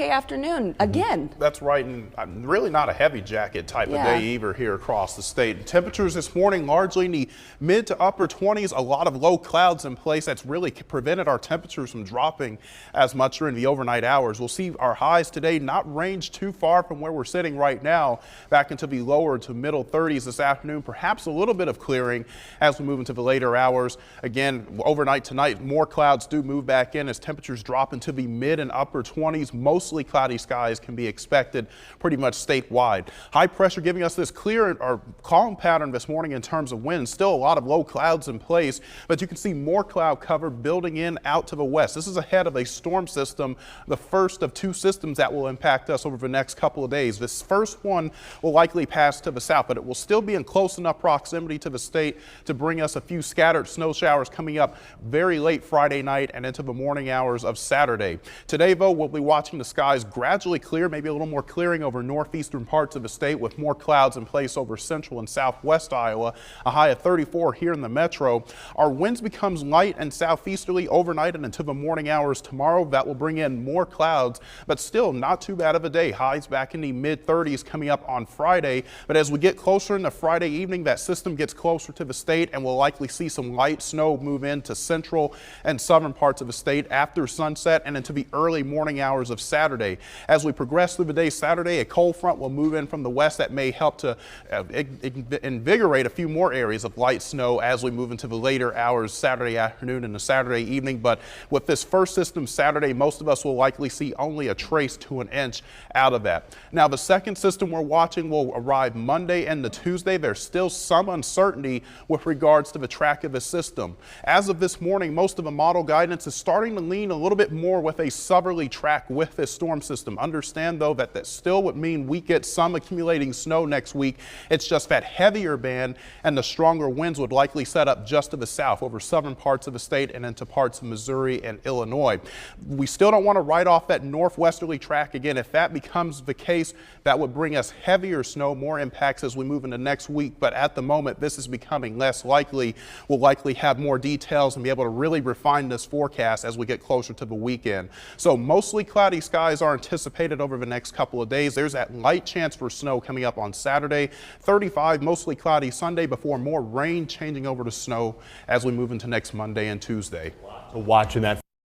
Friday afternoon again. That's right, and really not a heavy jacket type of day either here across the state. Temperatures this morning largely in the mid to upper 20s, a lot of low clouds in place that's really prevented our temperatures from dropping as much during the overnight hours. We'll see our highs today not range too far from where we're sitting right now, back into the lower to middle 30s this afternoon, perhaps a little bit of clearing as we move into the later hours. Again, overnight tonight, more clouds do move back in as temperatures drop into the mid and upper 20s. Mostly cloudy skies can be expected pretty much statewide. High pressure giving us this clear or calm pattern this morning in terms of wind. Still a lot of low clouds in place, but you can see more cloud cover building in out to the west. This is ahead of a storm system, the first of two systems that will impact us over the next couple of days. This first one will likely pass to the south, but it will still be in close enough proximity to the state to bring us a few scattered snow showers coming up very late Friday night and into the morning hours of Saturday. Today, though, we'll be watching the skies gradually clear, maybe a little more clearing over northeastern parts of the state with more clouds in place over central and southwest Iowa, a high of 34 here in the metro. Our winds becomes light and southeasterly overnight and into the morning hours tomorrow. That will bring in more clouds, but still not too bad of a day. Highs back in the mid 30s coming up on Friday. But as we get closer into Friday evening, that system gets closer to the state and we'll likely see some light snow move into central and southern parts of the state after sunset and into the early morning hours of Saturday. As we progress through the day Saturday, a cold front will move in from the west that may help to invigorate a few more areas of light snow as we move into the later hours Saturday afternoon and the Saturday evening. But with this first system Saturday, most of us will likely see only a trace to an inch out of that. Now, the second system we're watching will arrive Monday and the Tuesday. There's still some uncertainty with regards to the track of the system. As of this morning, most of the model guidance is starting to lean a little bit more with a southerly track with this storm system. Understand, though, that still would mean we get some accumulating snow next week. It's just that heavier band and the stronger winds would likely set up just to the south over southern parts of the state and into parts of Missouri and Illinois. We still don't want to write off that northwesterly track. Again, if that becomes the case, that would bring us heavier snow, more impacts as we move into next week. But at the moment, this is becoming less likely. We'll likely have more details and be able to really refine this forecast as we get closer to the weekend. So mostly cloudy skies are anticipated over the next couple of days. There's that light chance for snow coming up on Saturday. 35, mostly cloudy Sunday before more rain changing over to snow as we move into next Monday and Tuesday. Watching that.